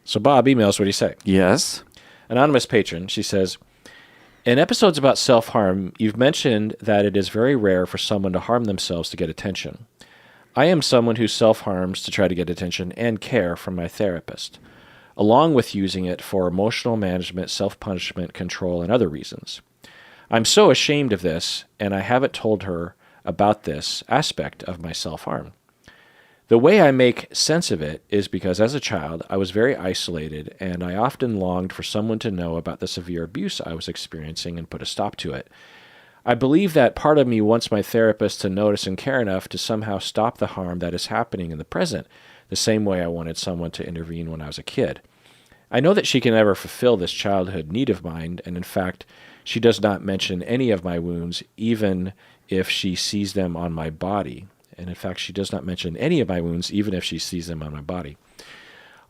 So Bob emails, what do you say? Yes. Anonymous patron, she says, in episodes about self-harm, you've mentioned that it is very rare for someone to harm themselves to get attention. I am someone who self-harms to try to get attention and care from my therapist, along with using it for emotional management, self-punishment, control, and other reasons. I'm so ashamed of this, and I haven't told her about this aspect of my self-harm. The way I make sense of it is because as a child, I was very isolated, and I often longed for someone to know about the severe abuse I was experiencing and put a stop to it. I believe that part of me wants my therapist to notice and care enough to somehow stop the harm that is happening in the present, the same way I wanted someone to intervene when I was a kid. I know that she can never fulfill this childhood need of mine, and in fact, she does not mention any of my wounds, even if she sees them on my body. And in fact, she does not mention any of my wounds, even if she sees them on my body.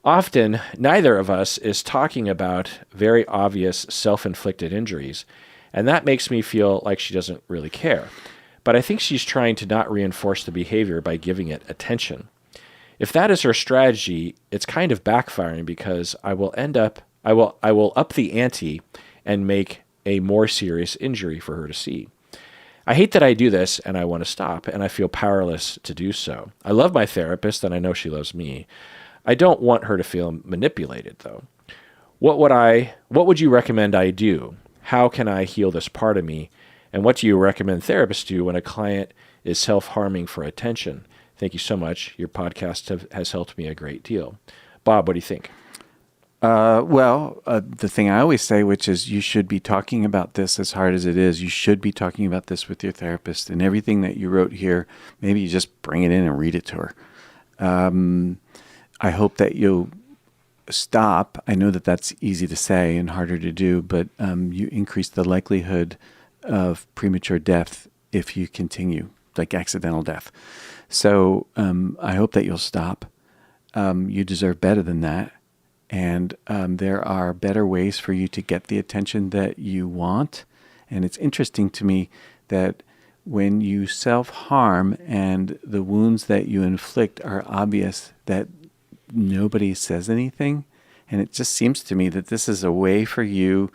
Often, neither of us is talking about very obvious self-inflicted injuries, and that makes me feel like she doesn't really care. But I think she's trying to not reinforce the behavior by giving it attention. If that is her strategy, it's kind of backfiring because I will up the ante and make a more serious injury for her to see. I hate that I do this, and I want to stop, and I feel powerless to do so. I love my therapist, and I know she loves me. I don't want her to feel manipulated, though. What would you recommend I do? How can I heal this part of me? And what do you recommend therapists do when a client is self-harming for attention? Thank you so much. Your podcast has helped me a great deal. Bob, what do you think? The thing I always say, which is you should be talking about this as hard as it is. You should be talking about this with your therapist, and everything that you wrote here, maybe you just bring it in and read it to her. I hope that you'll stop. I know that that's easy to say and harder to do, but you increase the likelihood of premature death if you continue, like accidental death. So I hope that you'll stop. You deserve better than that. And there are better ways for you to get the attention that you want. And it's interesting to me that when you self-harm and the wounds that you inflict are obvious, that nobody says anything. And it just seems to me that this is a way for you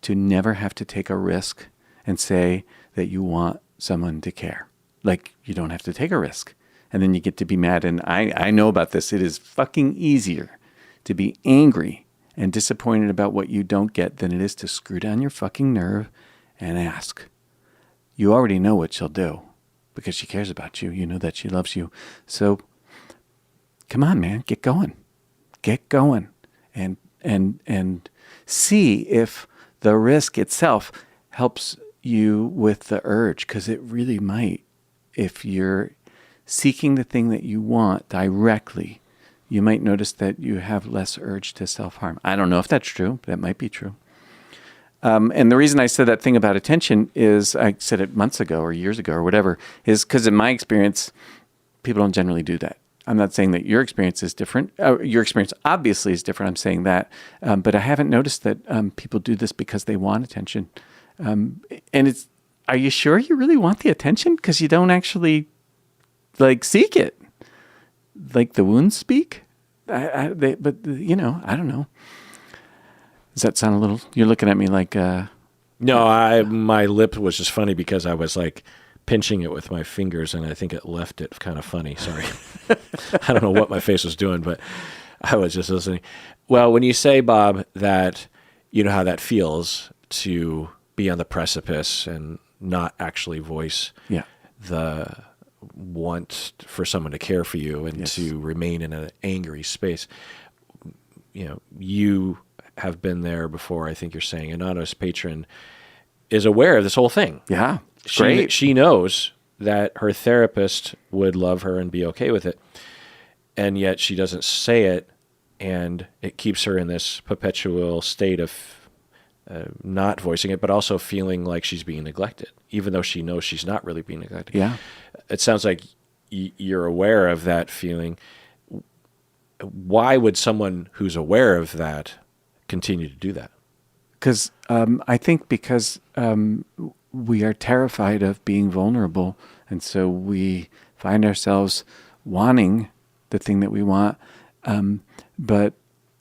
to never have to take a risk and say that you want someone to care. Like, you don't have to take a risk. And then you get to be mad. And I know about this. It is fucking easier to be angry and disappointed about what you don't get than it is to screw down your fucking nerve and ask. You already know what she'll do because she cares about you. You know that she loves you. So come on, man, get going. Get going and see if the risk itself helps you with the urge, because it really might. If you're seeking the thing that you want directly, you might notice that you have less urge to self-harm. I don't know if that's true. That might be true. And the reason I said that thing about attention is, I said it months ago or years ago or whatever, is because in my experience, people don't generally do that. I'm not saying that your experience is different. Your experience obviously is different. I'm saying that. But I haven't noticed that people do this because they want attention. And are you sure you really want the attention? Because you don't actually seek it. Like the wounds speak? I don't know. Does that sound a little... You're looking at me like... No, my lip was just funny because I was like pinching it with my fingers, and I think it left it kind of funny. Sorry. I don't know what my face was doing, but I was just listening. Well, when you say, Bob, that you know how that feels to be on the precipice and not actually voice the want for someone to care for you and to remain in an angry space. You know, you have been there before. I think you're saying Anonymous Patron is aware of this whole thing. Yeah. Great. She knows that her therapist would love her and be okay with it. And yet she doesn't say it, and it keeps her in this perpetual state of not voicing it, but also feeling like she's being neglected, even though she knows she's not really being neglected. Yeah. It sounds like you're aware of that feeling. Why would someone who's aware of that continue to do that? I think because we are terrified of being vulnerable, and so we find ourselves wanting the thing that we want, but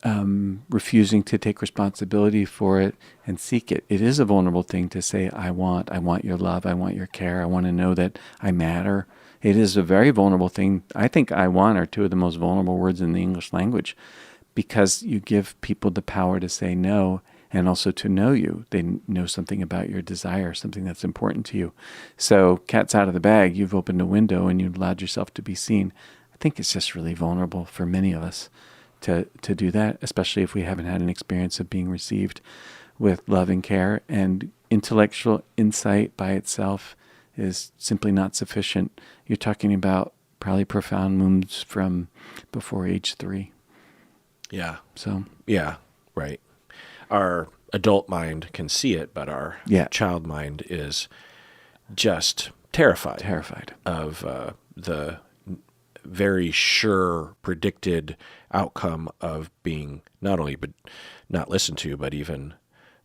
refusing to take responsibility for it and seek it. It is a vulnerable thing to say, I want your love, I want your care, I want to know that I matter. It is a very vulnerable thing. I think I want are two of the most vulnerable words in the English language, because you give people the power to say no and also to know you. They know something about your desire, something that's important to you. So cat's out of the bag. You've opened a window and you've allowed yourself to be seen. I think it's just really vulnerable for many of us to do that, especially if we haven't had an experience of being received with love and care. And intellectual insight by itself is simply not sufficient. You're talking about probably profound wounds from before age 3. Yeah. So. Yeah, right. Our adult mind can see it, but our child mind is just terrified of the very sure predicted outcome of being not only but not listened to, but even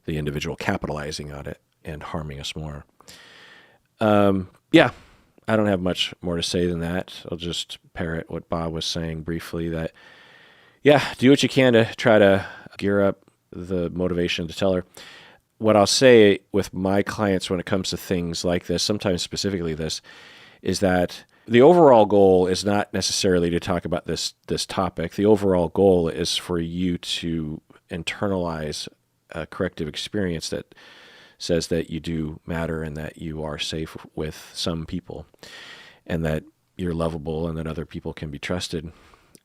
the individual capitalizing on it and harming us more. Yeah, I don't have much more to say than that. I'll just parrot what Bob was saying briefly, that, yeah, do what you can to try to gear up the motivation to tell her. What I'll say with my clients when it comes to things like this, sometimes specifically this, is that the overall goal is not necessarily to talk about this topic. The overall goal is for you to internalize a corrective experience that says that you do matter and that you are safe with some people and that you're lovable and that other people can be trusted.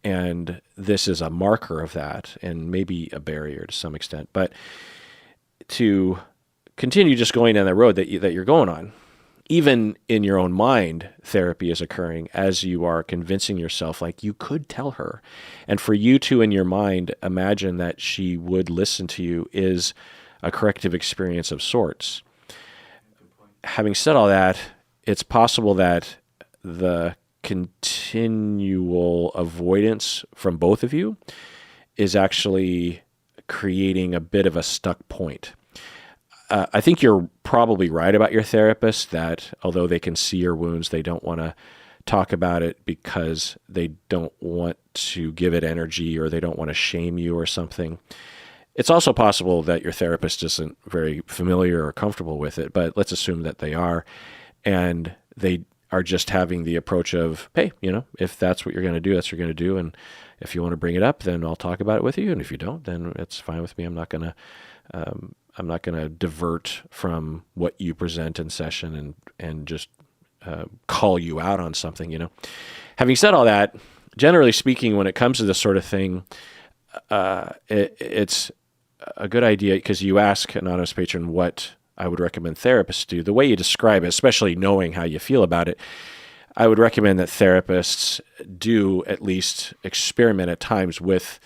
And this is a marker of that and maybe a barrier to some extent. But to continue just going down that road that you're going on, even in your own mind, therapy is occurring as you are convincing yourself like you could tell her. And for you to, in your mind, imagine that she would listen to you is a corrective experience of sorts. Having said all that, it's possible that the continual avoidance from both of you is actually creating a bit of a stuck point. I think you're probably right about your therapist that although they can see your wounds, they don't want to talk about it because they don't want to give it energy or they don't want to shame you or something. It's also possible that your therapist isn't very familiar or comfortable with it, but let's assume that they are, and they are just having the approach of, hey, if that's what you're going to do, that's what you're going to do, and if you want to bring it up, then I'll talk about it with you, and if you don't, then it's fine with me. I'm not going to divert from what you present in session and just call you out on something, Having said all that, generally speaking, when it comes to this sort of thing, it's a good idea, because you ask an anonymous patron what I would recommend therapists do. The way you describe it, especially knowing how you feel about it, I would recommend that therapists do at least experiment at times with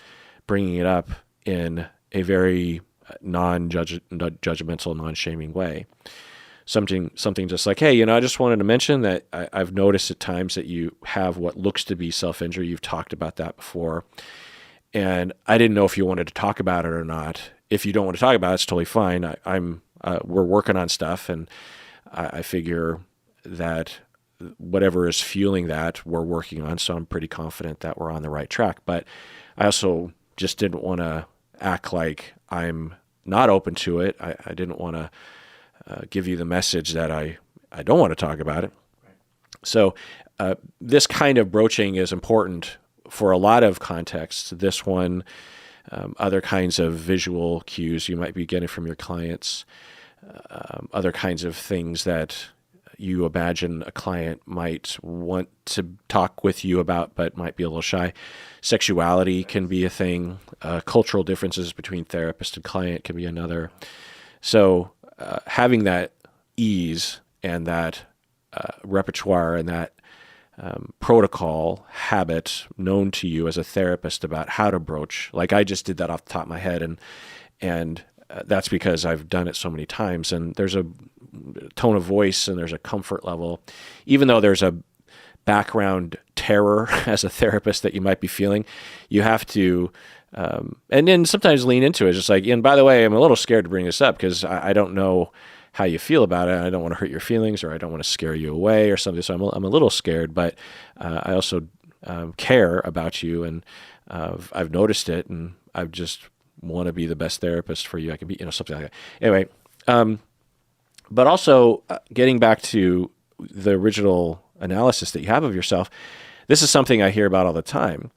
bringing it up in a very non-judgmental, non-shaming way. Something just like, hey, I just wanted to mention that I've noticed at times that you have what looks to be self-injury. You've talked about that before. And I didn't know if you wanted to talk about it or not. If you don't want to talk about it, it's totally fine. We're working on stuff, and I figure that whatever is fueling that, we're working on. So I'm pretty confident that we're on the right track. But I also just didn't want to act like I'm not open to it. I didn't want to give you the message that I don't want to talk about it. Right. So this kind of broaching is important for a lot of contexts. This one, other kinds of visual cues you might be getting from your clients, other kinds of things that you imagine a client might want to talk with you about but might be a little shy. Sexuality can be a thing. Cultural differences between therapist and client can be another. So having that ease and that repertoire and that protocol habit known to you as a therapist about how to broach, like I just did that off the top of my head, and that's because I've done it so many times, and there's a tone of voice and there's a comfort level, even though there's a background terror as a therapist that you might be feeling, you have to and then sometimes lean into it. Just like, and by the way, I'm a little scared to bring this up because I don't know how you feel about it. I don't want to hurt your feelings, or I don't want to scare you away or something. So I'm a little scared, but I also care about you, and I've noticed it, and I just want to be the best therapist for you I can be, something like that. Anyway, but also getting back to the original analysis that you have of yourself, this is something I hear about all the time,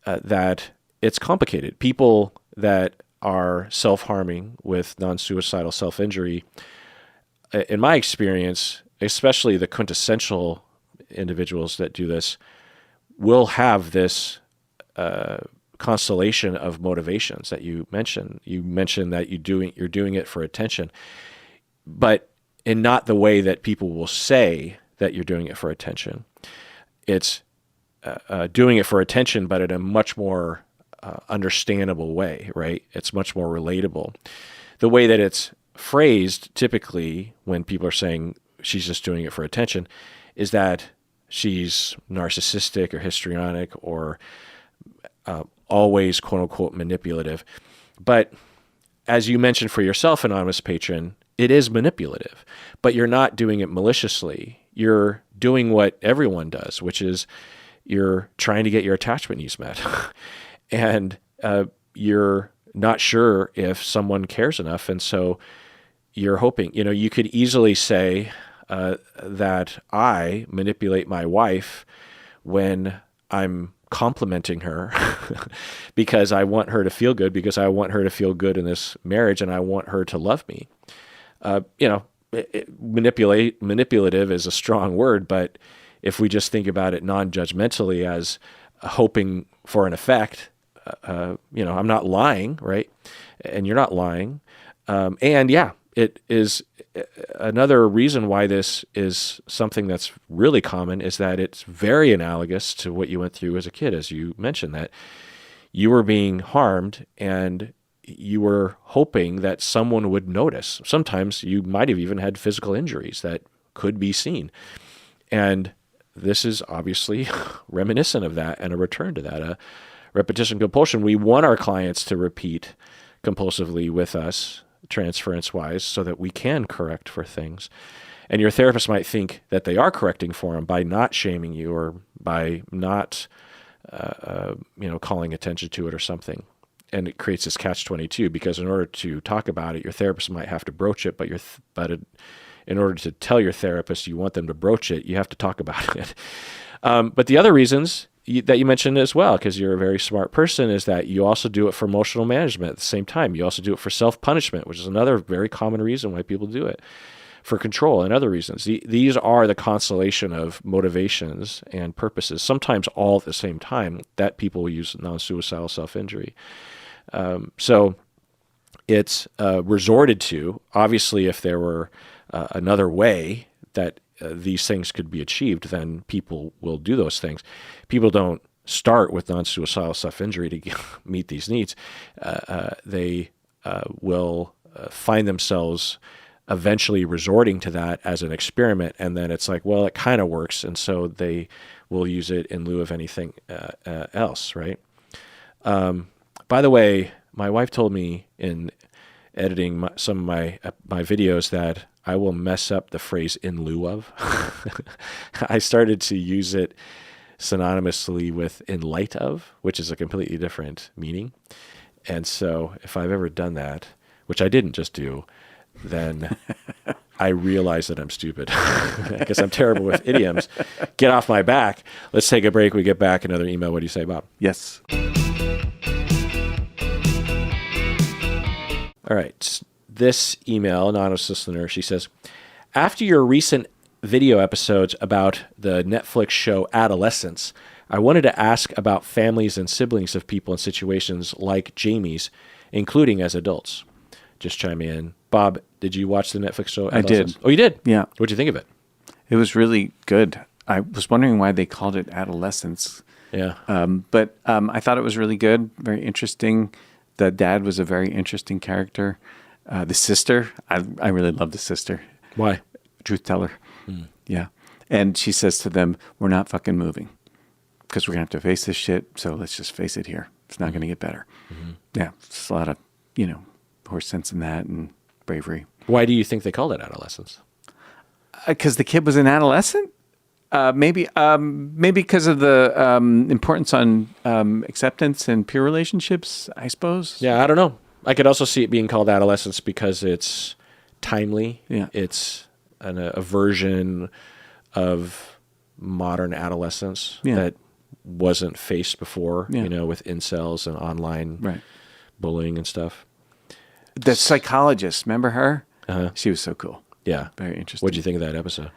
that it's complicated. People that are self-harming with non-suicidal self-injury, in my experience, especially the quintessential individuals that do this, will have this constellation of motivations that you mentioned. You mentioned that you're doing it for attention, but in not the way that people will say that you're doing it for attention. It's doing it for attention, but in a much more understandable way, right? It's much more relatable. The way that it's phrased typically when people are saying she's just doing it for attention is that she's narcissistic or histrionic or always quote unquote manipulative. But as you mentioned for yourself, anonymous patron, it is manipulative, but you're not doing it maliciously. You're doing what everyone does, which is you're trying to get your attachment needs met. And you're not sure if someone cares enough. And so you're hoping, you could easily say that I manipulate my wife when I'm complimenting her because I want her to feel good, because I want her to feel good in this marriage and I want her to love me. Manipulative is a strong word, but if we just think about it non-judgmentally as hoping for an effect, I'm not lying, right? And you're not lying. It is another reason why this is something that's really common is that it's very analogous to what you went through as a kid, as you mentioned, that you were being harmed and you were hoping that someone would notice. Sometimes you might have even had physical injuries that could be seen. And this is obviously reminiscent of that and a return to that, a repetition compulsion. We want our clients to repeat compulsively with us, transference-wise, so that we can correct for things. And your therapist might think that they are correcting for them by not shaming you or by not, calling attention to it or something. And it creates this catch-22 because in order to talk about it, your therapist might have to broach it, in order to tell your therapist you want them to broach it, you have to talk about it. But the other reasons that you mentioned as well, because you're a very smart person, is that you also do it for emotional management at the same time. You also do it for self-punishment, which is another very common reason why people do it, for control and other reasons. These are the constellation of motivations and purposes, sometimes all at the same time, that people use non-suicidal self-injury. So it's resorted to, obviously, if there were another way that these things could be achieved, then people will do those things. People don't start with non-suicidal self-injury to meet these needs. They will find themselves eventually resorting to that as an experiment, and then it's like, well, it kind of works, and so they will use it in lieu of anything else, right? By the way, my wife told me in editing some of my videos that I will mess up the phrase "in lieu of." I started to use it synonymously with "in light of," which is a completely different meaning. And so if I've ever done that, which I didn't just do, then I realize that I'm stupid because I'm terrible with idioms. Get off my back. Let's take a break. We get back. Another email. What do you say, Bob? Yes. All right. This email, anonymous listener, she says, after your recent video episodes about the Netflix show Adolescence, I wanted to ask about families and siblings of people in situations like Jamie's, including as adults. Just chime in. Bob, did you watch the Netflix show Adolescence? I did. Oh, you did? Yeah. What'd you think of it? It was really good. I was wondering why they called it Adolescence. Yeah. But I thought it was really good, very interesting. The dad was a very interesting character. The sister, I really love the sister. Why? Truth teller. Yeah. And she says to them, we're not fucking moving because we're going to have to face this shit. So let's just face it here. It's not going to get better. Yeah. It's a lot of, horse sense in that and bravery. Why do you think they called it Adolescence? Because the kid was an adolescent. Maybe because of the importance on acceptance and peer relationships, I suppose. Yeah, I don't know. I could also see it being called Adolescence because it's timely. Yeah. It's a version of modern adolescence Yeah. that wasn't faced before, Yeah. with incels and online Right. bullying and stuff. The psychologist, remember her? Uh-huh. She was so cool. Yeah. Very interesting. What'd you think of that episode?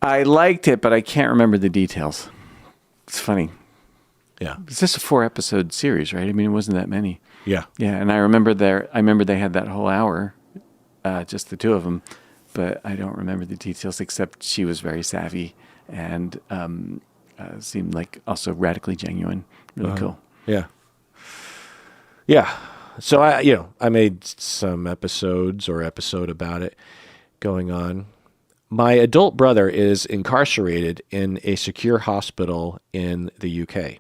I liked it, but I can't remember the details. It's funny. Yeah. It's just a 4-episode series, right? I mean, it wasn't that many. Yeah. Yeah, and I remember they had that whole hour, just the two of them, but I don't remember the details except she was very savvy and seemed like also radically genuine. Really cool. Yeah. Yeah. So I made some episode about it going on. My adult brother is incarcerated in a secure hospital in the UK.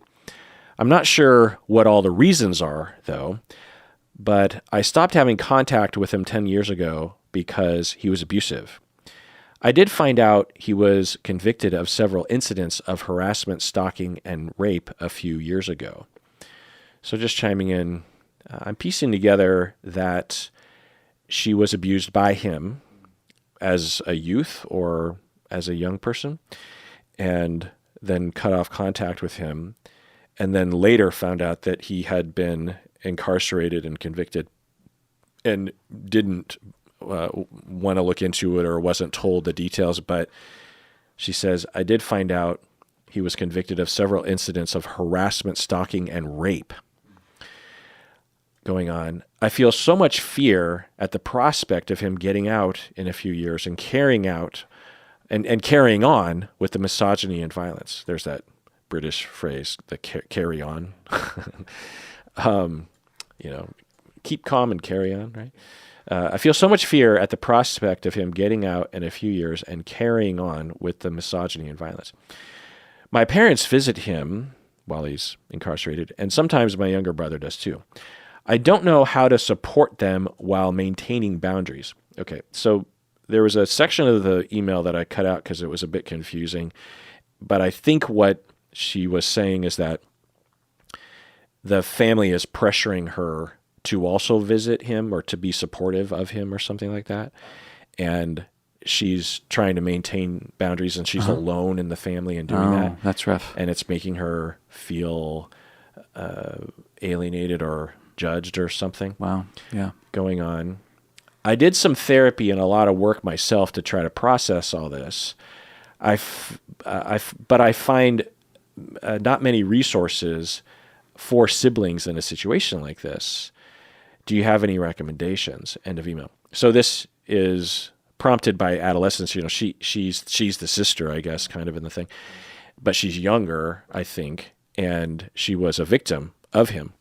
I'm not sure what all the reasons are, though, but I stopped having contact with him 10 years ago because he was abusive. I did find out he was convicted of several incidents of harassment, stalking, and rape a few years ago. So just chiming in, I'm piecing together that she was abused by him as a youth or as a young person, and then cut off contact with him, and then later found out that he had been incarcerated and convicted and didn't want to look into it or wasn't told the details. But she says, I did find out he was convicted of several incidents of harassment, stalking, and rape going on. I feel so much fear at the prospect of him getting out in a few years and carrying out and carrying on with the misogyny and violence. There's that British phrase, the carry on. Keep calm and carry on, right? I feel so much fear at the prospect of him getting out in a few years and carrying on with the misogyny and violence. My parents visit him while he's incarcerated, and sometimes my younger brother does too. I don't know how to support them while maintaining boundaries. Okay, so there was a section of the email that I cut out because it was a bit confusing, but I think what she was saying is that the family is pressuring her to also visit him or to be supportive of him or something like that. And she's trying to maintain boundaries and she's alone in the family and doing that. That's rough. And it's making her feel alienated or judged or something. Wow. Yeah. Going on. I did some therapy and a lot of work myself to try to process all this. But I find not many resources for siblings in a situation like this. Do you have any recommendations? End of email. So this is prompted by Adolescence. She's the sister, I guess, kind of in the thing, but she's younger, I think, and she was a victim of him.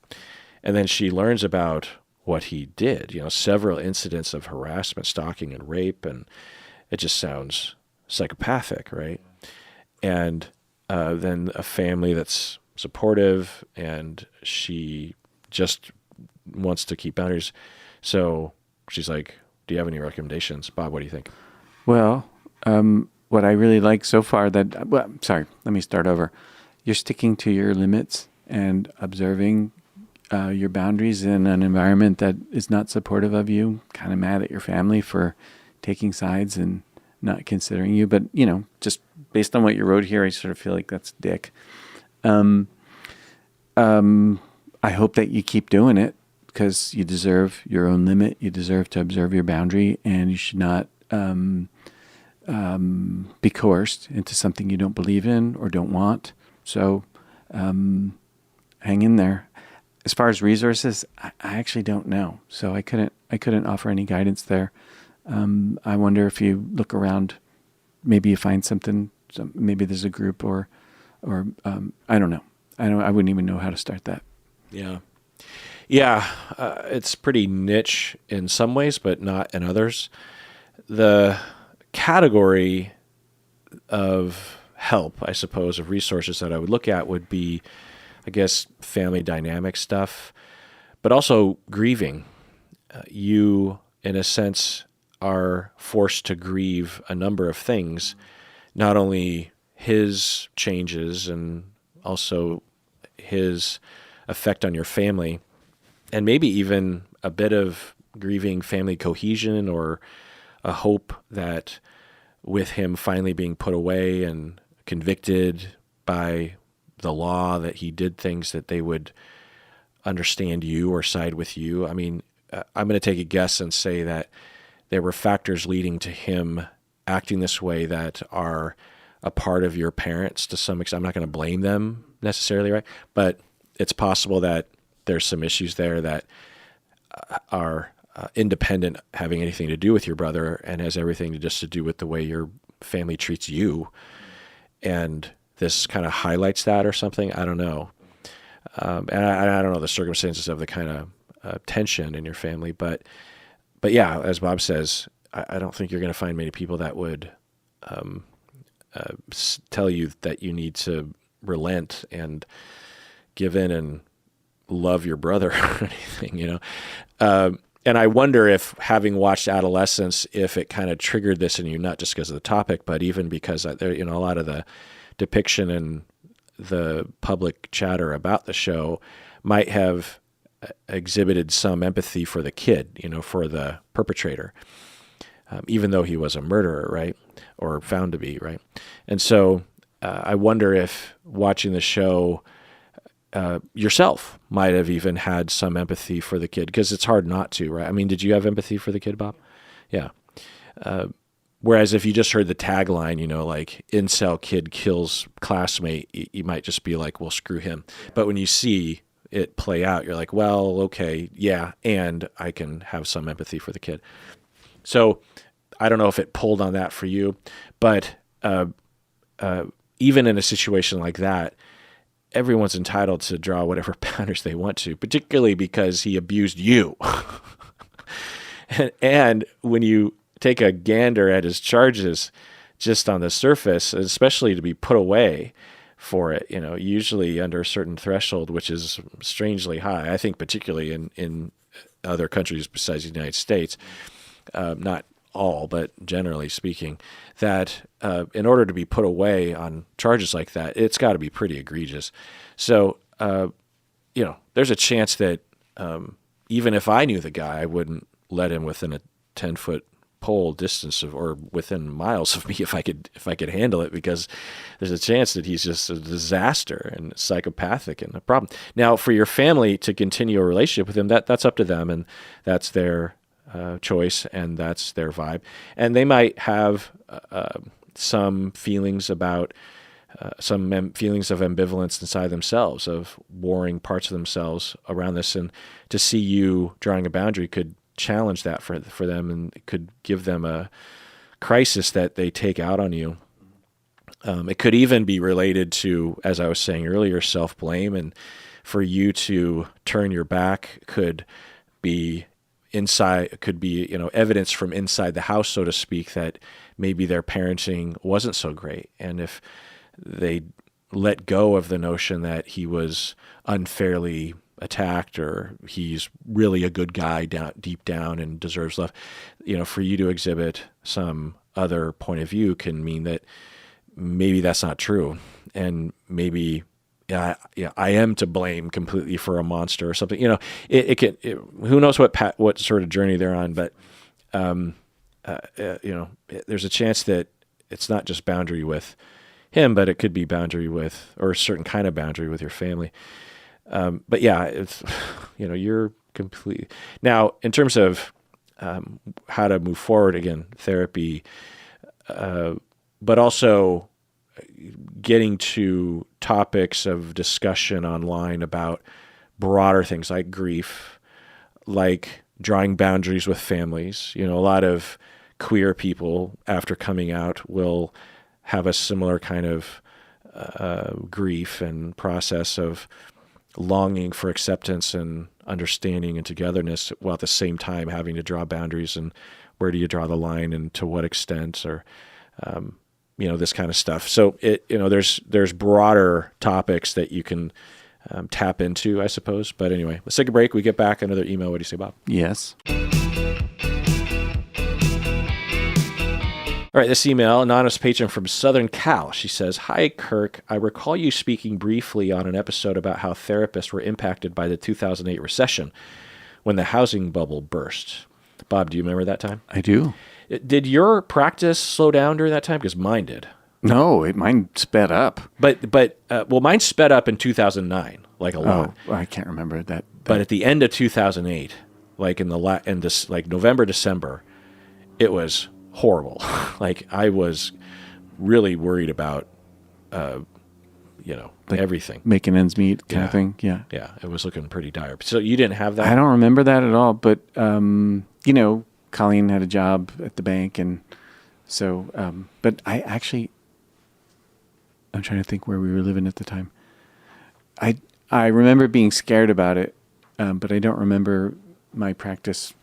And then she learns about what he did, several incidents of harassment, stalking, and rape, and it just sounds psychopathic, right? And then a family that's supportive, and she just wants to keep boundaries. So she's like, do you have any recommendations? Bob, what do you think? Well, what I really like so far let me start over. You're sticking to your limits and observing your boundaries in an environment that is not supportive of you, kind of mad at your family for taking sides and not considering you. But, just based on what you wrote here, I sort of feel like that's dick. I hope that you keep doing it because you deserve your own limit. You deserve to observe your boundary, and you should not be coerced into something you don't believe in or don't want. So hang in there. As far as resources, I actually don't know. So I couldn't offer any guidance there. I wonder if you look around, maybe you find something. Maybe there's a group or I don't know. I wouldn't even know how to start that. Yeah. It's pretty niche in some ways, but not in others. The category of help, I suppose, of resources that I would look at would be, I guess, family dynamic stuff, but also grieving. You, in a sense, are forced to grieve a number of things, not only his changes and also his effect on your family, and maybe even a bit of grieving family cohesion or a hope that with him finally being put away and convicted by the law that he did things that they would understand you or side with you. I mean, I'm going to take a guess and say that there were factors leading to him acting this way that are a part of your parents to some extent. I'm not going to blame them necessarily, right? But it's possible that there's some issues there that are independent, having anything to do with your brother, and has everything to do with the way your family treats you. And this kind of highlights that or something. I don't know. And I don't know the circumstances of the kind of tension in your family, but yeah, as Bob says, I don't think you're going to find many people that would tell you that you need to relent and give in and love your brother or anything, you know. And I wonder if, having watched Adolescence, if it kind of triggered this in you, not just because of the topic, but even because there, you know, a lot of the depiction and the public chatter about the show might have exhibited some empathy for the kid, you know, for the perpetrator, even though he was a murderer, right? Or found to be, right? And so I wonder if watching the show, yourself might have even had some empathy for the kid, because it's hard not to, right? I mean, did you have empathy for the kid, Bob? Yeah. Whereas if you just heard the tagline, you know, like incel kid kills classmate, you might just be like, well, screw him. But when you see it play out, you're like, well, okay, yeah, and I can have some empathy for the kid. So I don't know if it pulled on that for you, but even in a situation like that, everyone's entitled to draw whatever boundaries they want to, particularly because he abused you. And when you take a gander at his charges just on the surface, especially to be put away for it, you know, usually under a certain threshold, which is strangely high, I think particularly in other countries besides the United States, not all, but generally speaking, that in order to be put away on charges like that, it's got to be pretty egregious. So, you know, there's a chance that even if I knew the guy, I wouldn't let him within a 10-foot pole distance of, or within miles of me if I could handle it, because there's a chance that he's just a disaster and psychopathic and a problem. Now, for your family to continue a relationship with him, that's up to them, and that's their choice, and that's their vibe. And they might have some feelings about feelings of ambivalence inside themselves, of warring parts of themselves around this, and to see you drawing a boundary could challenge that for them, and it could give them a crisis that they take out on you. It could even be related to, as I was saying earlier, self-blame, and for you to turn your back could be you know, evidence from inside the house, so to speak, that maybe their parenting wasn't so great. And if they let go of the notion that he was unfairly attacked, or he's really a good guy deep down and deserves love, you know, for you to exhibit some other point of view can mean that maybe that's not true, and maybe I am to blame completely for a monster or something. You know, who knows what sort of journey they're on, but you know, there's a chance that it's not just boundary with him, but it could be boundary with, or a certain kind of boundary with your family. But yeah, it's, you know, you're completely, now in terms of how to move forward, again, therapy, but also getting to topics of discussion online about broader things like grief, like drawing boundaries with families. You know, a lot of queer people after coming out will have a similar kind of grief and process of longing for acceptance and understanding and togetherness, while at the same time having to draw boundaries, and where do you draw the line and to what extent, or you know, this kind of stuff. So you know, there's broader topics that you can tap into, I suppose. But anyway, let's take a break. We get back, another email. What do you say, Bob? Yes. All All right, this email, anonymous patron from Southern Cal. She says, "Hi, Kirk. I recall you speaking briefly on an episode about how therapists were impacted by the 2008 recession when the housing bubble burst. Bob, do you remember that time? I do. Did your practice slow down during that time? Because mine did. No, mine sped up. Well, mine sped up in 2009, like a lot. Oh, I can't remember that. But at the end of 2008, like in like November, December, it was horrible. Like I was really worried about, Like everything. making ends meet kind of thing. Yeah. Yeah, it was looking pretty dire. So you didn't have that? I don't remember that at all. But, Colleen had a job at the bank. And so, but I'm trying to think where we were living at the time. I remember being scared about it, but I don't remember my practice.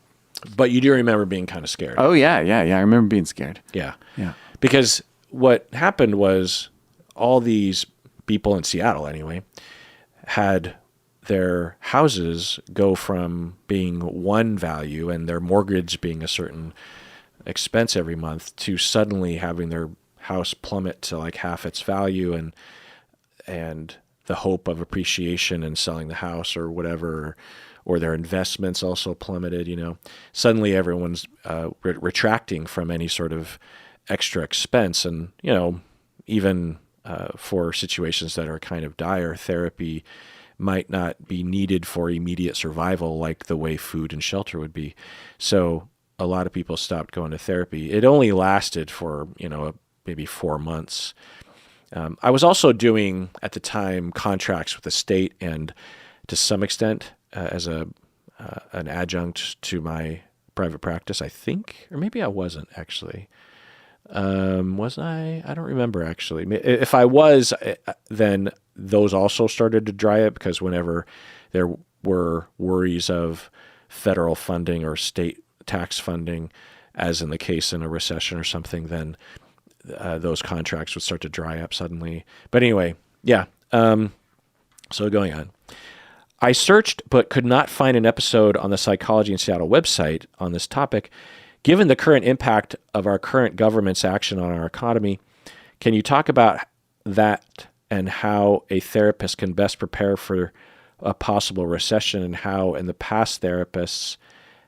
But you do remember being kind of scared. Oh, yeah. I remember being scared. Yeah. Yeah. Because what happened was all these people in Seattle, anyway, had their houses go from being one value and their mortgage being a certain expense every month to suddenly having their house plummet to like half its value and the hope of appreciation and selling the house or whatever, or their investments also plummeted, Suddenly everyone's retracting from any sort of extra expense. And, even for situations that are kind of dire, therapy might not be needed for immediate survival like the way food and shelter would be. So a lot of people stopped going to therapy. It only lasted for, maybe 4 months. I was also doing, at the time, contracts with the state and to some extent as an adjunct to my private practice, I think. Or maybe I wasn't, actually. Was I? I don't remember, actually. If I was, then those also started to dry up because whenever there were worries of federal funding or state tax funding, as in the case in a recession or something, then those contracts would start to dry up suddenly. But anyway, yeah. So going on. I searched but could not find an episode on the Psychology in Seattle website on this topic. Given the current impact of our current government's action on our economy, can you talk about that and how a therapist can best prepare for a possible recession and how in the past therapists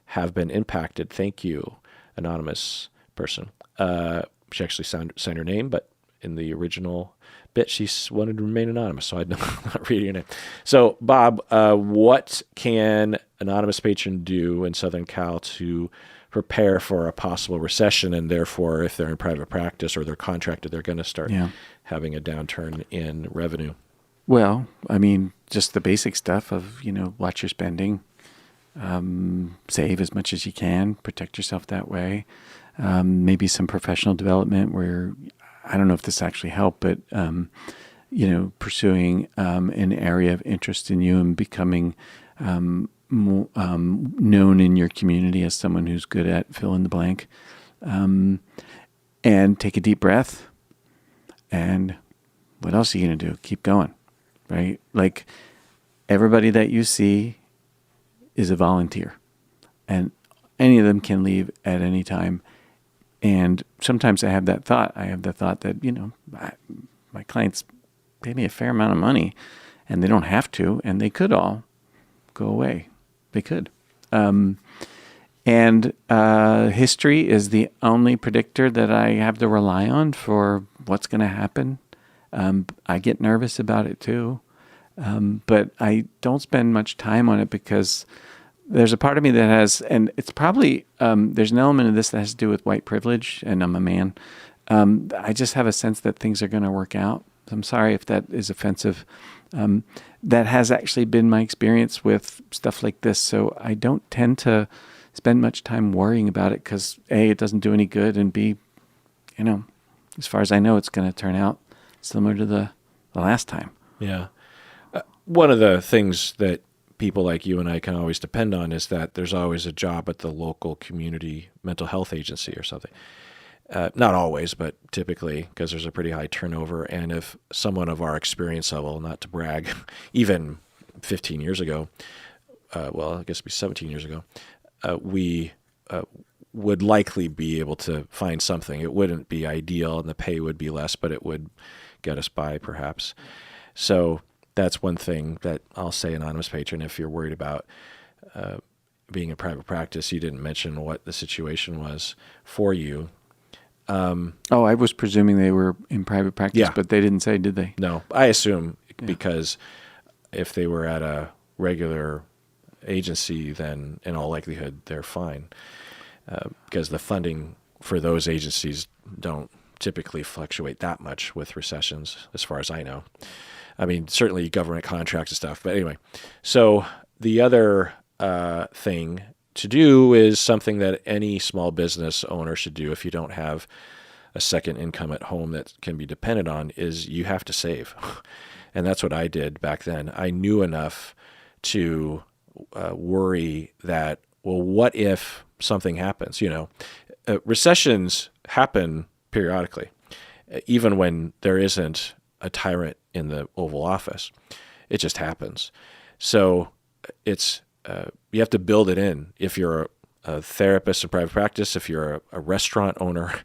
have been impacted? Thank you, anonymous person. She actually signed her name, but in the original bit, she wanted to remain anonymous, so I'm not reading her name. So, Bob, what can anonymous patron do in Southern Cal to prepare for a possible recession, and therefore, if they're in private practice or they're contracted, they're going to start having a downturn in revenue? Well, I mean, just the basic stuff of, watch your spending, save as much as you can, protect yourself that way. Maybe some professional development where, I don't know if this actually helped, but, pursuing an area of interest in you and becoming known in your community as someone who's good at fill in the blank, and take a deep breath. And what else are you going to do? Keep going, right? Like everybody that you see is a volunteer, and any of them can leave at any time. And sometimes I have that thought. That, my clients pay me a fair amount of money and they don't have to, and they could all go away. They could. And history is the only predictor that I have to rely on for what's going to happen. I get nervous about it too. But I don't spend much time on it because there's a part of me that has, and it's probably, there's an element of this that has to do with white privilege, and I'm a man. I just have a sense that things are going to work out. I'm sorry if that is offensive. That has actually been my experience with stuff like this. So I don't tend to spend much time worrying about it because A, it doesn't do any good, and B, as far as I know, it's going to turn out similar to the last time. Yeah. One of the things that people like you and I can always depend on is that there's always a job at the local community mental health agency or something. Not always, but typically, because there's a pretty high turnover. And if someone of our experience level, not to brag, even 15 years ago, I guess it'd be 17 years ago, we would likely be able to find something. It wouldn't be ideal and the pay would be less, but it would get us by perhaps. So that's one thing that I'll say, anonymous patron, if you're worried about being in private practice. You didn't mention what the situation was for you. I was presuming they were in private practice, Yeah. but they didn't say, did they? No, I assume because if they were at a regular agency, then in all likelihood they're fine, because the funding for those agencies don't typically fluctuate that much with recessions, as far as I know. I mean, certainly government contracts and stuff. But anyway, so the other thing to do is something that any small business owner should do if you don't have a second income at home that can be dependent on, is you have to save. And that's what I did back then. I knew enough to worry that, well, what if something happens? Recessions happen periodically, even when there isn't a tyrant in the Oval Office. It just happens. So it's you have to build it in. If you're a therapist in private practice, if you're a restaurant owner,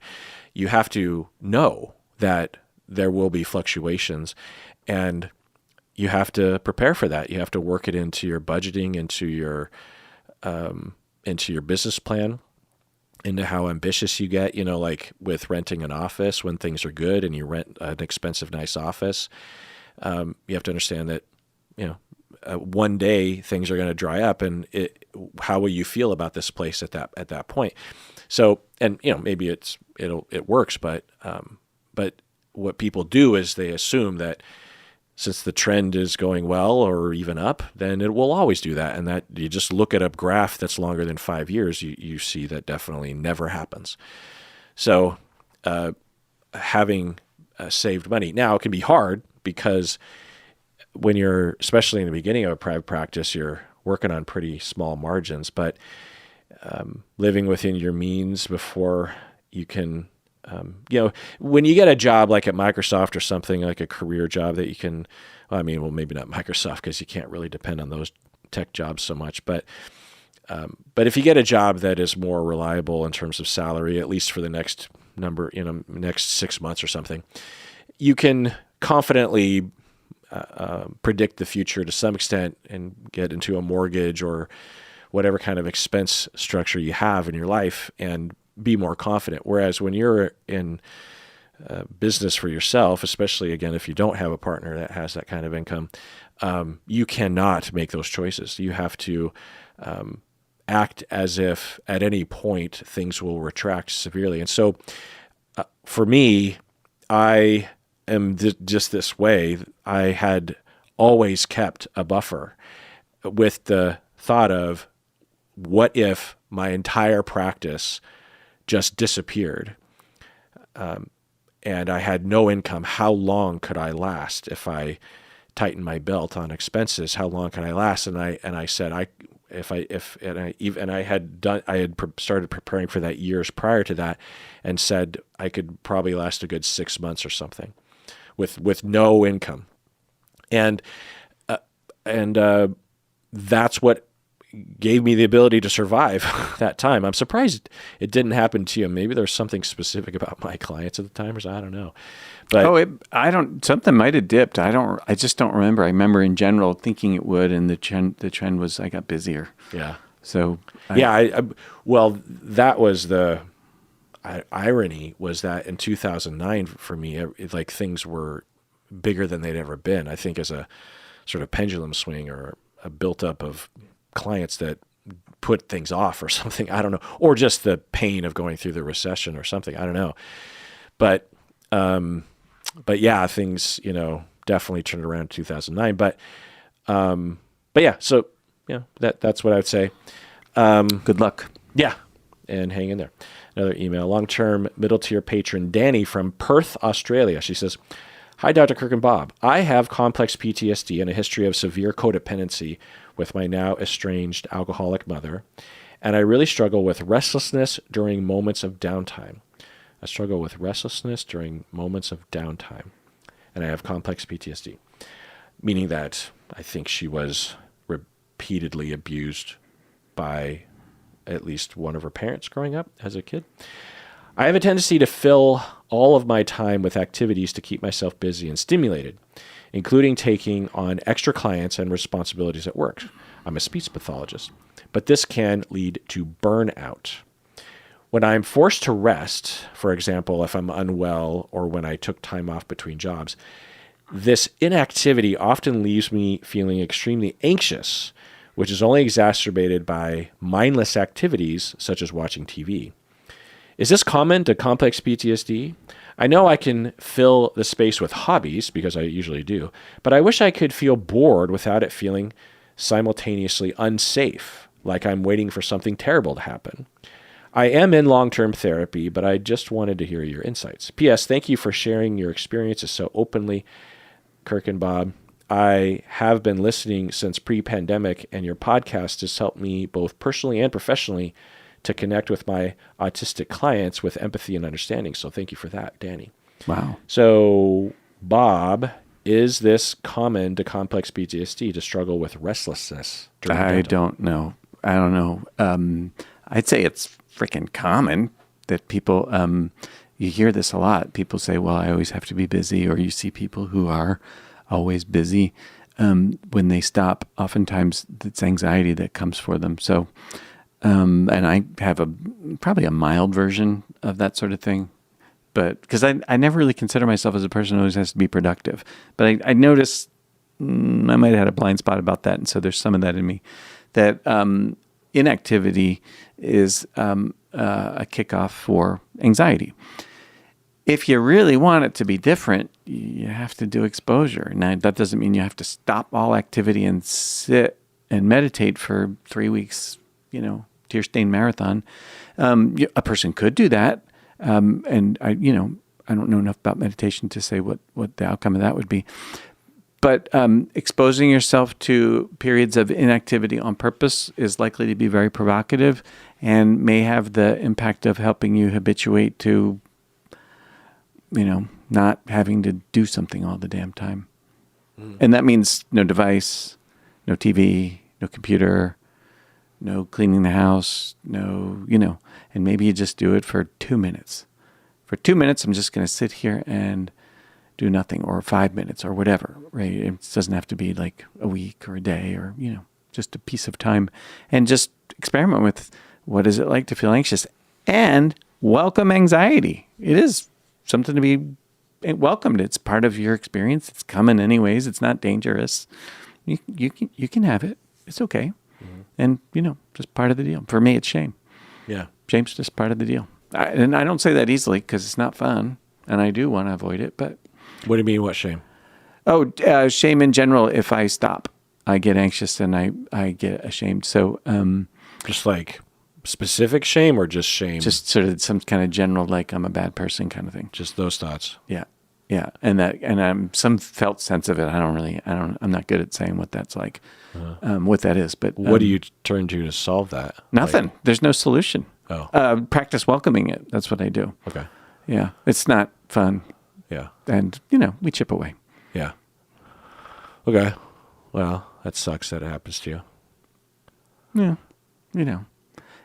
you have to know that there will be fluctuations, and you have to prepare for that. You have to work it into your budgeting, into your business plan, into how ambitious you get. Like with renting an office, when things are good and you rent an expensive, nice office, you have to understand that one day things are going to dry up, and how will you feel about this place at that point? So, and maybe it works, but what people do is they assume that since the trend is going well or even up, then it will always do that. And that you just look at a graph that's longer than 5 years, you see that definitely never happens. So having saved money. Now, it can be hard because when you're, especially in the beginning of a private practice, you're working on pretty small margins, but living within your means before you can, when you get a job like at Microsoft or something, like a career job that you can, maybe not Microsoft because you can't really depend on those tech jobs so much, but if you get a job that is more reliable in terms of salary, at least for the next next 6 months or something, you can confidently predict the future to some extent and get into a mortgage or whatever kind of expense structure you have in your life and be more confident. Whereas when you're in business for yourself, especially again, if you don't have a partner that has that kind of income, you cannot make those choices. You have to act as if at any point things will retract severely. And so for me, I am just this way. I had always kept a buffer with the thought of, what if my entire practice just disappeared and I had no income? How long could I last if I tightened my belt on expenses? How long can I last? And I said, I had started preparing for that years prior to that, and said I could probably last a good 6 months or something with no income, and that's what gave me the ability to survive that time. I'm surprised it didn't happen to you. Maybe there's something specific about my clients at the time, or I don't know. But something might have dipped. I just don't remember. I remember in general thinking it would, and the trend was I got busier. Yeah. So well, that was the irony, was that in 2009 for me, things were bigger than they'd ever been. I think as a sort of pendulum swing or a built up of clients that put things off or something. I don't know. Or just the pain of going through the recession or something. I don't know. But yeah, things, definitely turned around in 2009. But yeah, so, that's what I would say. good luck. Yeah. And hang in there. Another email, long-term middle tier patron, Danny from Perth, Australia. She says, "Hi, Dr. Kirk and Bob. I have complex PTSD and a history of severe codependency with my now estranged alcoholic mother, and I really struggle with restlessness during moments of downtime. And I have complex PTSD, meaning that I think she was repeatedly abused by at least one of her parents growing up as a kid. I have a tendency to fill all of my time with activities to keep myself busy and stimulated, including taking on extra clients and responsibilities at work. I'm a speech pathologist, but this can lead to burnout. When I'm forced to rest, for example, if I'm unwell or when I took time off between jobs, this inactivity often leaves me feeling extremely anxious, which is only exacerbated by mindless activities such as watching TV. Is this common to complex PTSD? I know I can fill the space with hobbies, because I usually do, but I wish I could feel bored without it feeling simultaneously unsafe, like I'm waiting for something terrible to happen. I am in long-term therapy, but I just wanted to hear your insights. P.S. Thank you for sharing your experiences so openly, Kirk and Bob. I have been listening since pre-pandemic, and your podcast has helped me both personally and professionally to connect with my autistic clients with empathy and understanding. So thank you for that, Danny. Wow. So, Bob, is this common to complex PTSD to struggle with restlessness? I don't know. I'd say it's freaking common that people, you hear this a lot. People say, well, I always have to be busy, or you see people who are always busy. When they stop, oftentimes it's anxiety that comes for them. So, and I have probably a mild version of that sort of thing, but because I never really consider myself as a person who always has to be productive. But I noticed I might have had a blind spot about that, and so there's some of that in me. That inactivity is a kickoff for anxiety. If you really want it to be different, you have to do exposure. Now, that doesn't mean you have to stop all activity and sit and meditate for 3 weeks, tear-stained marathon. A person could do that. And I don't know enough about meditation to say what the outcome of that would be. But exposing yourself to periods of inactivity on purpose is likely to be very provocative and may have the impact of helping you habituate to, not having to do something all the damn time. And that means no device, no TV, no computer, no cleaning the house, no, and maybe you just do it for 2 minutes. For 2 minutes, I'm just going to sit here and do nothing, or 5 minutes, or whatever, right? It doesn't have to be like a week or a day, or, just a piece of time, and just experiment with what is it like to feel anxious and welcome anxiety. It is something to be welcomed. It's part of your experience. It's coming anyways. It's not dangerous. You can have it. It's okay. And, just part of the deal. For me, it's shame. Yeah. Shame's just part of the deal. And I don't say that easily because it's not fun, and I do want to avoid it. But what do you mean, what shame? Oh, shame in general. If I stop, I get anxious and I get ashamed. So just like specific shame, or just shame? Just sort of some kind of general, like I'm a bad person kind of thing. Just those thoughts. Yeah. Yeah. And some felt sense of it. I'm not good at saying what that's like, what that is. But what do you turn to solve that? Nothing. There's no solution. Oh. Practice welcoming it. That's what I do. Okay. Yeah. It's not fun. Yeah. And, we chip away. Yeah. Okay. Well, that sucks that it happens to you. Yeah.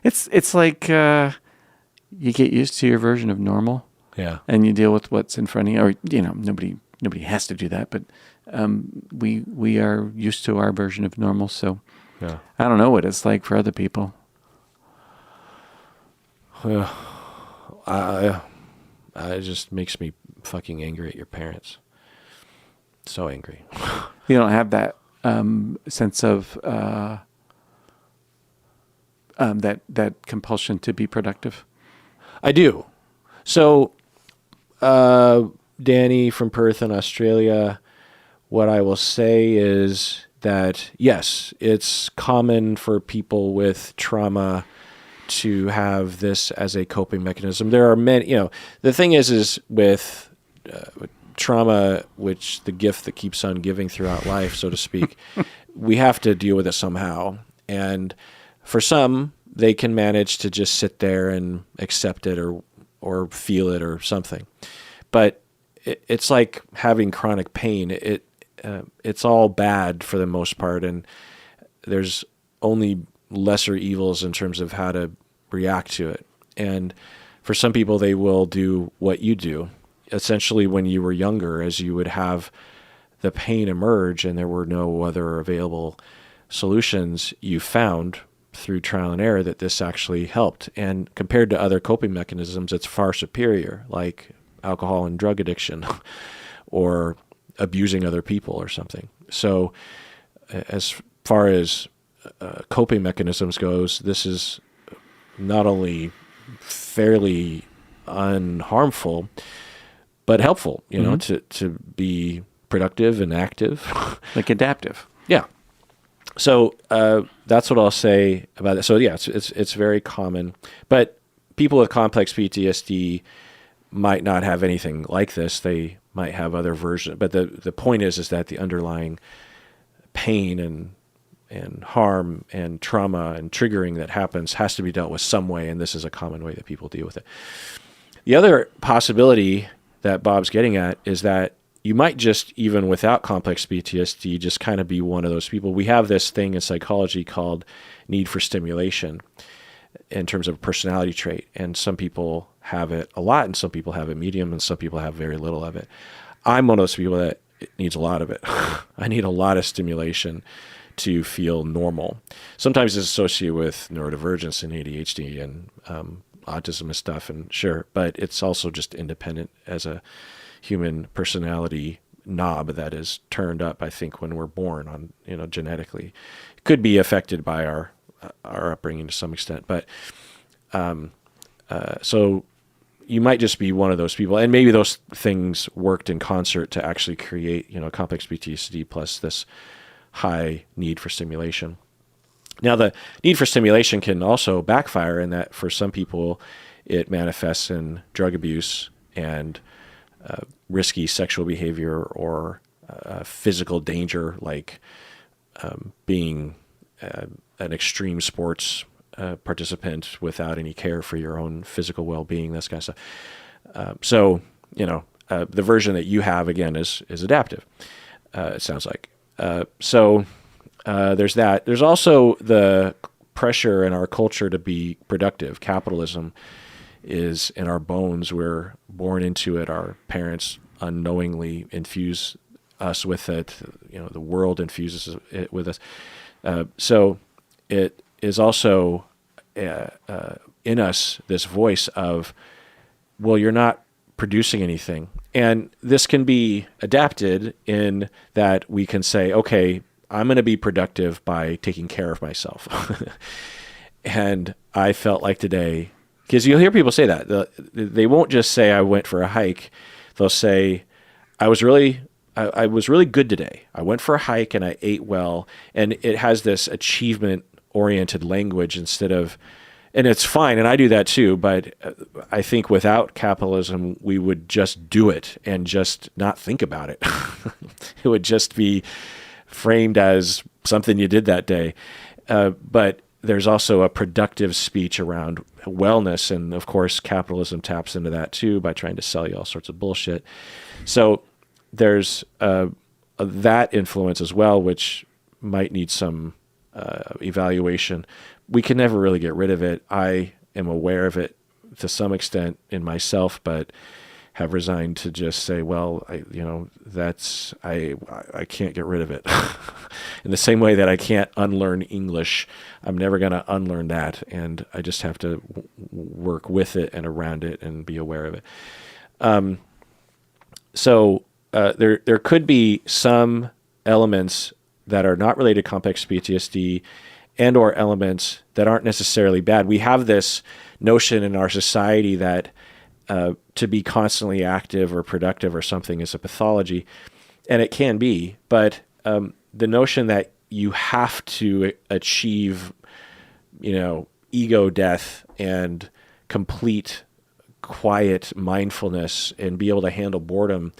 It's like you get used to your version of normal. Yeah. And you deal with what's in front of you. Or, nobody has to do that, but we are used to our version of normal. So yeah. I don't know what it's like for other people. Well, it just makes me fucking angry at your parents. So angry. You don't have that sense of that compulsion to be productive? I do. So, Danny from Perth in Australia, what I will say is that, yes, it's common for people with trauma to have this as a coping mechanism. There are many, the thing is with trauma, which the gift that keeps on giving throughout life, so to speak, we have to deal with it somehow. And for some, they can manage to just sit there and accept it or feel it or something. But it's like having chronic pain. It's all bad for the most part, and there's only lesser evils in terms of how to react to it. And for some people, they will do what you do. Essentially, when you were younger, as you would have the pain emerge and there were no other available solutions, you found through trial and error that this actually helped. And compared to other coping mechanisms, it's far superior, like alcohol and drug addiction or abusing other people or something. So as far as coping mechanisms goes, this is not only fairly unharmful, but helpful, to be productive and active. Like adaptive. Yeah. So that's what I'll say about that. So yeah, it's very common, but people with complex PTSD might not have anything like this. They might have other versions, but the point is that the underlying pain and harm and trauma and triggering that happens has to be dealt with some way, and this is a common way that people deal with it. The other possibility that Bob's getting at is that you might just, even without complex PTSD, just kind of be one of those people. We have this thing in psychology called need for stimulation in terms of a personality trait, and some people have it a lot, and some people have it medium, and some people have very little of it. I'm one of those people that needs a lot of it. I need a lot of stimulation to feel normal. Sometimes it's associated with neurodivergence and ADHD and autism and stuff, and sure, but it's also just independent as a human personality knob that is turned up, I think, when we're born on, genetically. It could be affected by our upbringing to some extent, but so you might just be one of those people, and maybe those things worked in concert to actually create, complex PTSD plus this high need for stimulation. Now, the need for stimulation can also backfire in that for some people, it manifests in drug abuse and risky sexual behavior or physical danger, like being an extreme sports participant without any care for your own physical well-being, this kind of stuff. So, the version that you have, again, is adaptive, it sounds like. So there's that. There's also the pressure in our culture to be productive. Capitalism is in our bones. We're born into it. Our parents unknowingly infuse us with it. The world infuses it with us. So it is also in us this voice of, well, you're not producing anything. And this can be adapted in that we can say, okay, I'm going to be productive by taking care of myself. And I felt like today, because you'll hear people say that. They won't just say, I went for a hike. They'll say, I was really good today. I went for a hike and I ate well. And it has this achievement-oriented language instead of, and it's fine, and I do that too, but I think without capitalism, we would just do it and just not think about it. It would just be framed as something you did that day. But there's also a productive speech around wellness, and of course, capitalism taps into that too by trying to sell you all sorts of bullshit. So there's that influence as well, which might need some evaluation. We can never really get rid of it. I am aware of it to some extent in myself, but have resigned to just say, well, I can't get rid of it. In the same way that I can't unlearn English, I'm never going to unlearn that, and I just have to work with it and around it and be aware of it. So there could be some elements that are not related to complex PTSD and or elements that aren't necessarily bad. We have this notion in our society that to be constantly active or productive or something is a pathology, and it can be, but the notion that you have to achieve, ego death and complete quiet mindfulness and be able to handle boredom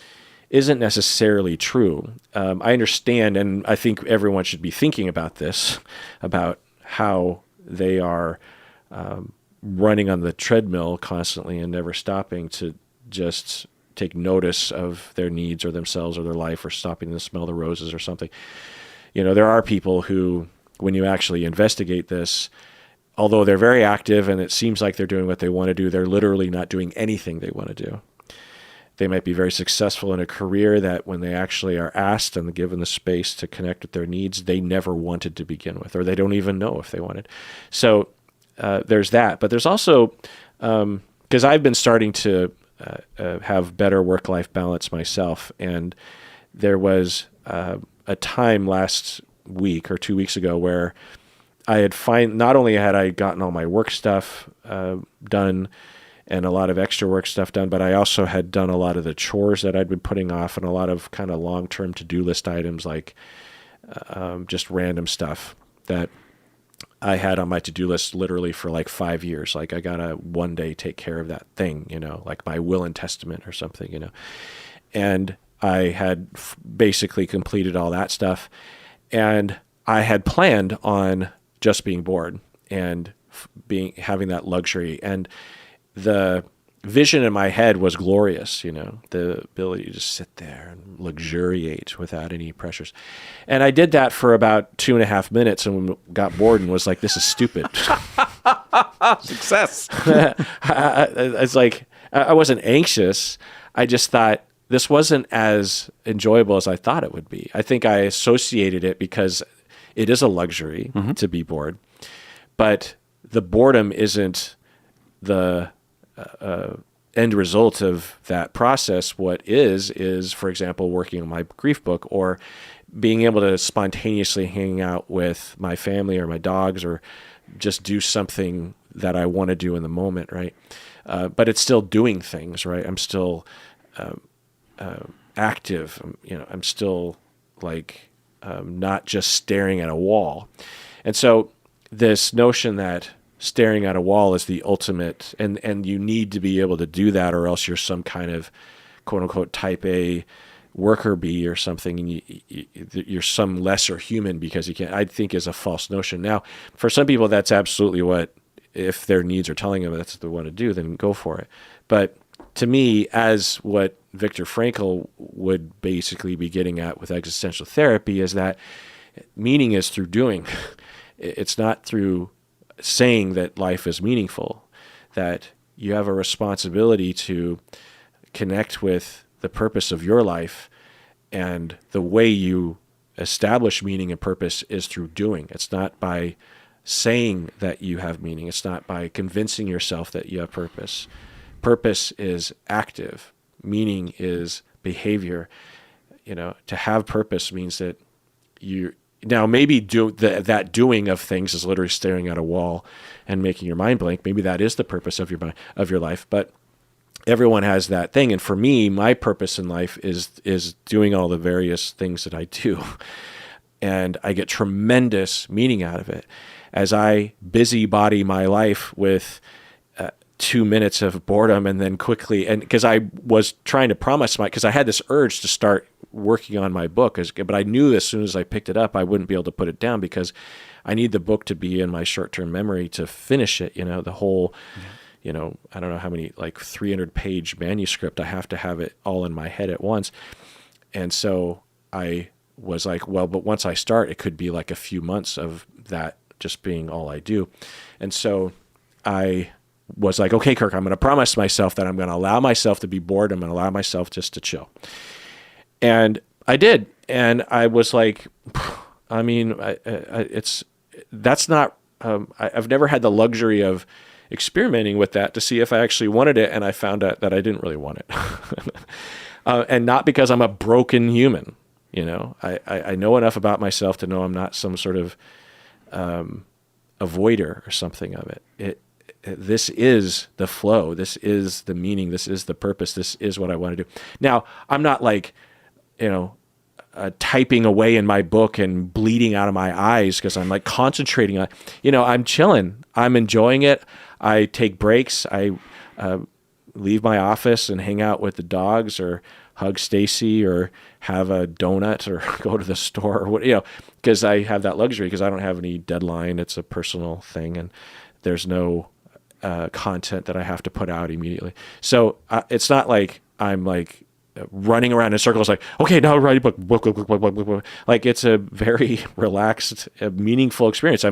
isn't necessarily true. I understand, and I think everyone should be thinking about this, about how they are running on the treadmill constantly and never stopping to just take notice of their needs or themselves or their life, or stopping to smell the roses or something. There are people who when you actually investigate this, although they're very active and it seems like they're doing what they want to do, they're literally not doing anything they want to do. They might be very successful in a career that when they actually are asked and given the space to connect with their needs, they never wanted to begin with, or they don't even know if they wanted. So there's that. But there's also, because I've been starting to have better work-life balance myself, and there was a time last week or 2 weeks ago where I had not only had I gotten all my work stuff done and a lot of extra work stuff done, but I also had done a lot of the chores that I'd been putting off and a lot of kind of long-term to-do list items, like just random stuff that I had on my to-do list literally for like 5 years. Like I gotta one day take care of that thing, like my will and testament or something, and I had basically completed all that stuff, and I had planned on just being bored and having that luxury, and the vision in my head was glorious, the ability to just sit there and luxuriate without any pressures. And I did that for about 2.5 minutes and got bored and was like, this is stupid. Success. It's like, I wasn't anxious. I just thought this wasn't as enjoyable as I thought it would be. I think I associated it because it is a luxury to be bored, but the boredom isn't the end result of that process. What is, for example, working on my grief book or being able to spontaneously hang out with my family or my dogs or just do something that I want to do in the moment, right? But it's still doing things, right? I'm still active. I'm still like not just staring at a wall. And so this notion that staring at a wall is the ultimate, and you need to be able to do that, or else you're some kind of quote unquote type A worker bee or something, and you're some lesser human because you can't, I think is a false notion. Now, for some people, that's absolutely what, if their needs are telling them that's what they want to do, then go for it. But to me, as what Viktor Frankl would basically be getting at with existential therapy, is that meaning is through doing. It's not through saying that life is meaningful, that you have a responsibility to connect with the purpose of your life, and the way you establish meaning and purpose is through doing. It's not by saying that you have meaning. It's not by convincing yourself that you have purpose. Purpose is active. Meaning is behavior. To have purpose means that you now maybe that doing of things is literally staring at a wall and making your mind blank. Maybe that is the purpose of your life, but everyone has that thing. And for me, my purpose in life is doing all the various things that I do, and I get tremendous meaning out of it as I busybody my life with 2 minutes of boredom, and then quickly, and because I was trying to promise because I had this urge to start working on my book, but I knew as soon as I picked it up, I wouldn't be able to put it down because I need the book to be in my short-term memory to finish it. The whole, I don't know how many, like 300-page manuscript. I have to have it all in my head at once. And so I was like, well, but once I start, it could be like a few months of that just being all I do. And so I was like, okay, Kirk, I'm going to promise myself that I'm going to allow myself to be bored. I'm going to allow myself just to chill. And I did. And I was like, I mean, that's not, I've never had the luxury of experimenting with that to see if I actually wanted it. And I found out that I didn't really want it. And not because I'm a broken human. I know enough about myself to know I'm not some sort of avoider or something of it. This is the flow. This is the meaning. This is the purpose. This is what I want to do. Now, I'm not like, typing away in my book and bleeding out of my eyes because I'm like concentrating on, I'm chilling. I'm enjoying it. I take breaks. I leave my office and hang out with the dogs or hug Stacy or have a donut or go to the store or what, because I have that luxury because I don't have any deadline. It's a personal thing and there's no content that I have to put out immediately. So it's not like I'm like running around in circles like, okay, now write a book. Like it's a very relaxed, meaningful experience.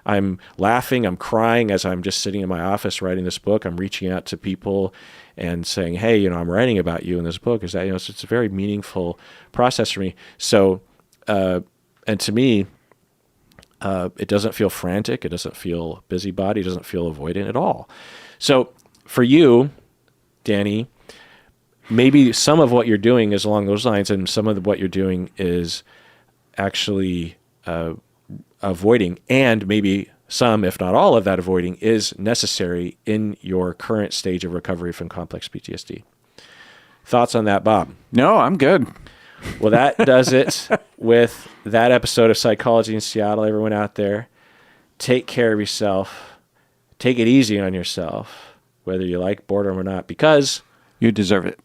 I'm laughing, I'm crying as I'm just sitting in my office writing this book. I'm reaching out to people and saying, hey, I'm writing about you in this book. Is that, so it's a very meaningful process for me. So, and to me, it doesn't feel frantic. It doesn't feel busybody. It doesn't feel avoidant at all. So for you, Danny, maybe some of what you're doing is along those lines, and some of what you're doing is actually avoiding, and maybe some, if not all of that avoiding, is necessary in your current stage of recovery from complex PTSD. Thoughts on that, Bob? No, I'm good. Well, that does it with that episode of Psychology in Seattle. Everyone out there, take care of yourself. Take it easy on yourself, whether you like boredom or not, because you deserve it.